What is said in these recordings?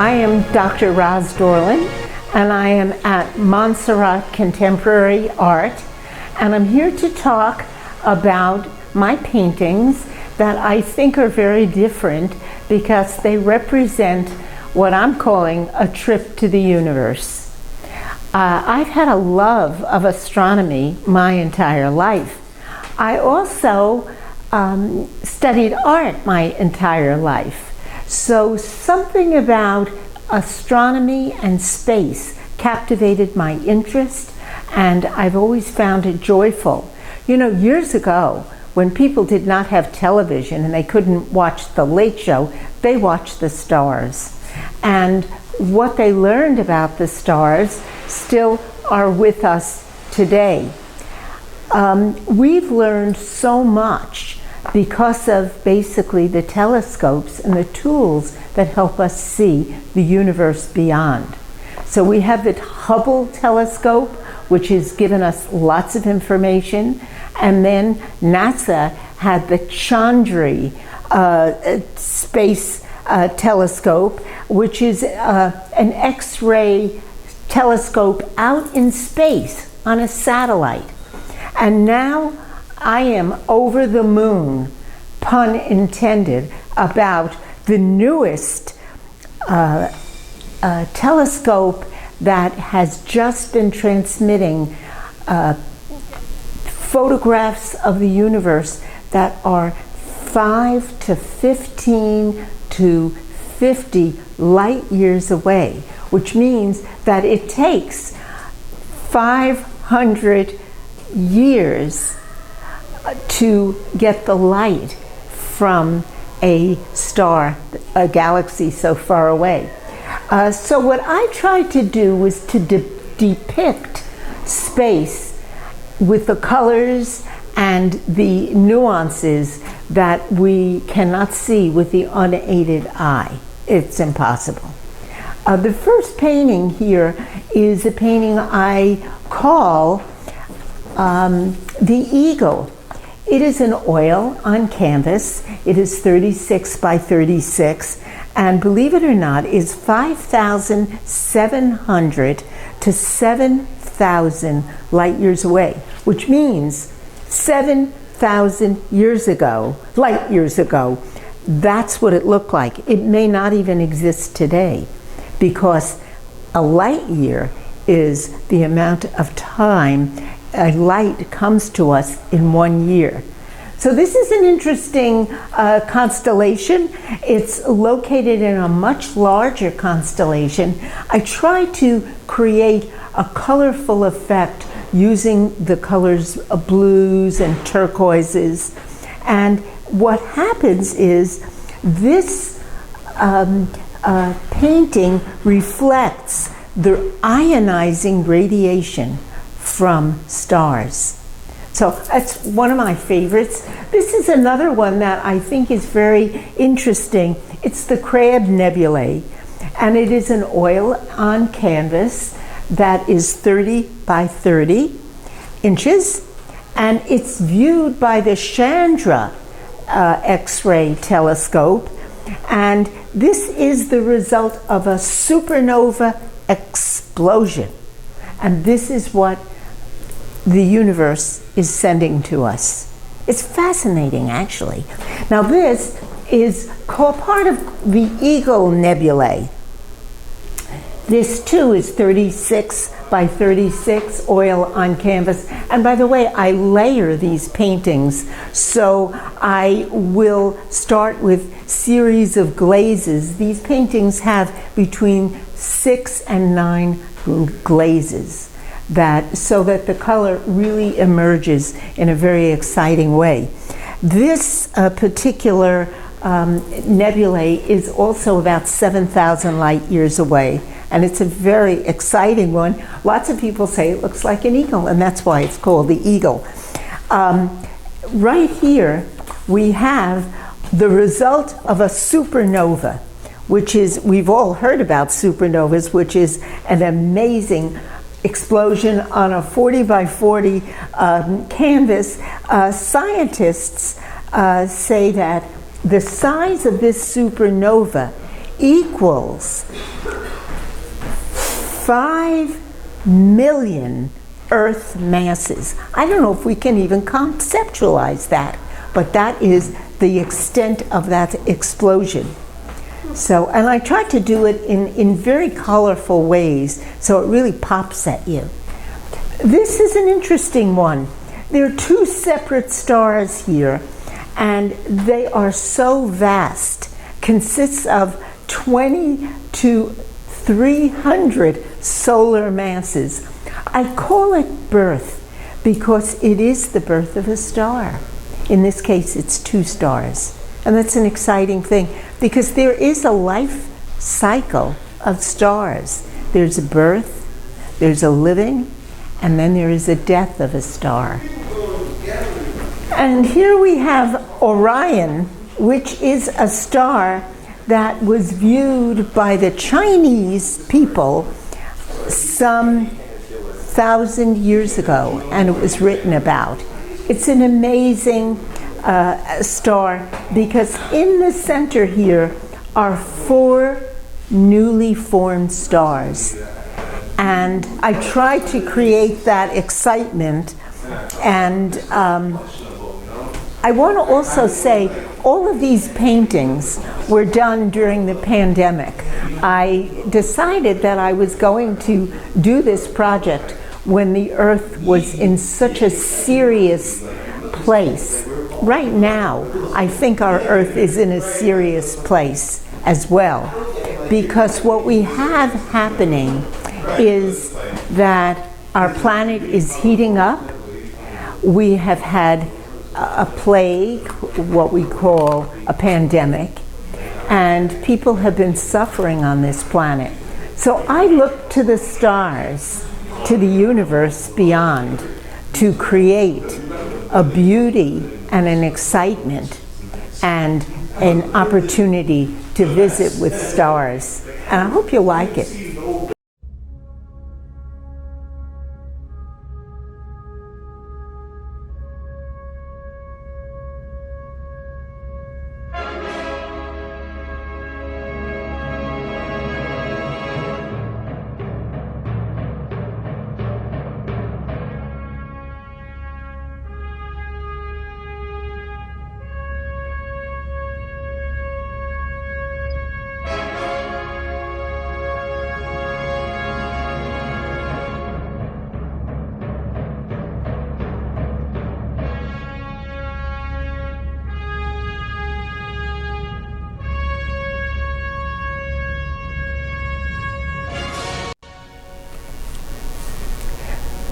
I am Dr. ROZ DORLEN, and I am at Montserrat Contemporary Art, and I'm here to talk about my paintings that I think are very different because they represent what I'm calling a trip to the universe. I've had a love of astronomy my entire life. I also studied art my entire life. So something about astronomy and space captivated my interest, and I've always found it joyful. You know, years ago, when people did not have television and they couldn't watch The Late Show, they watched the stars. And what they learned about the stars still are with us today. We've learned so much because of basically the telescopes and the tools that help us see the universe beyond. So we have the Hubble telescope, which has given us lots of information, and then NASA had the Chandra space telescope, which is an X-ray telescope out in space on a satellite. And now I am over the moon, pun intended, about the newest telescope that has just been transmitting photographs of the universe that are 5 to 15 to 50 light years away, which means that it takes 500 years to get the light from a star, a galaxy so far away. So what I tried to do was to depict space with the colors and the nuances that we cannot see with the unaided eye. It's impossible. The first painting here is a painting I call The Eagle. It is an oil on canvas. It is 36 by 36, and believe it or not, is 5,700 to 7,000 light years away, which means 7,000 years ago, light years ago, that's what it looked like. It may not even exist today, because a light year is the amount of time a light comes to us in 1 year. So this is an interesting constellation. It's located in a much larger constellation. I try to create a colorful effect using the colors of blues and turquoises. And what happens is this painting reflects the ionizing radiation from stars. So that's one of my favorites. This is another one that I think is very interesting. It's the Crab Nebulae, and it is an oil on canvas that is 30 by 30 inches, and it's viewed by the Chandra X-ray telescope, and this is the result of a supernova explosion, and this is what the universe is sending to us. It's fascinating, actually. Now this is called part of the Eagle Nebulae. This too is 36 by 36 oil on canvas. And by the way, I layer these paintings, so I will start with series of glazes. These paintings have between 6 and 9 glazes, so that the color really emerges in a very exciting way. This particular nebulae is also about 7,000 light years away, and it's a very exciting one. Lots of people say it looks like an eagle, and that's why it's called the Eagle. Right here we have the result of a supernova, which is, we've all heard about supernovas, which is an amazing explosion on a 40 by 40 canvas. Scientists say that the size of this supernova equals 5 million Earth masses. I don't know if we can even conceptualize that, but that is the extent of that explosion. So, and I tried to do it in very colorful ways, so it really pops at you. This is an interesting one. There are 2 separate stars here, and they are so vast. Consists of 20 to 300 solar masses. I call it birth because it is the birth of a star. In this case, it's 2 stars. And that's an exciting thing because there is a life cycle of stars. There's a birth, there's a living, and then there is a death of a star. And here we have Orion, which is a star that was viewed by the Chinese people some 1,000 years ago, and it was written about. It's an amazing star because in the center here are 4 newly formed stars. And I tried to create that excitement, and I want to also say all of these paintings were done during the pandemic. I decided that I was going to do this project when the Earth was in such a serious place. Right now, I think our Earth is in a serious place as well, because what we have happening is that our planet is heating up. We have had a plague, what we call a pandemic, and people have been suffering on this planet. So I look to the stars, to the universe beyond, to create a beauty and an excitement and an opportunity to visit with stars. And I hope you like it.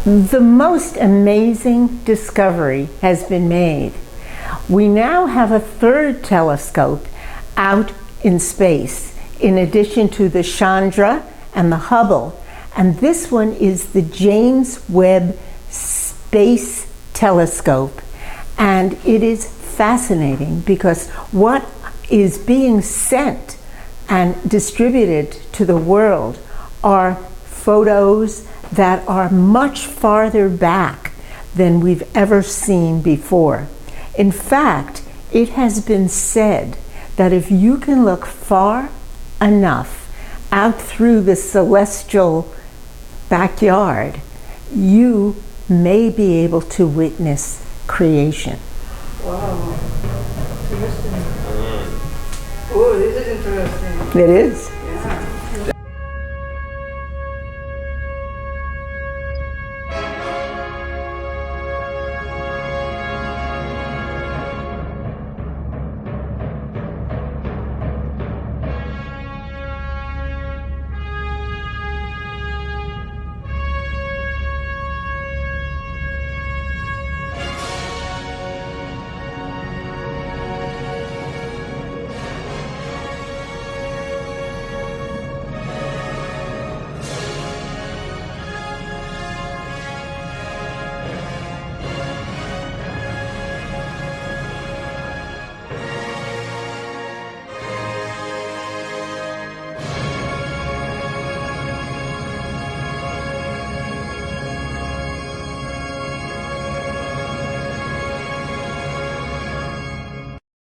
The most amazing discovery has been made. We now have a 3rd telescope out in space, in addition to the Chandra and the Hubble. And this one is the James Webb Space Telescope. And it is fascinating because what is being sent and distributed to the world are photos that are much farther back than we've ever seen before. In fact, it has been said that if you can look far enough out through the celestial backyard, you may be able to witness creation. Wow. Interesting. Oh, this is interesting. It is.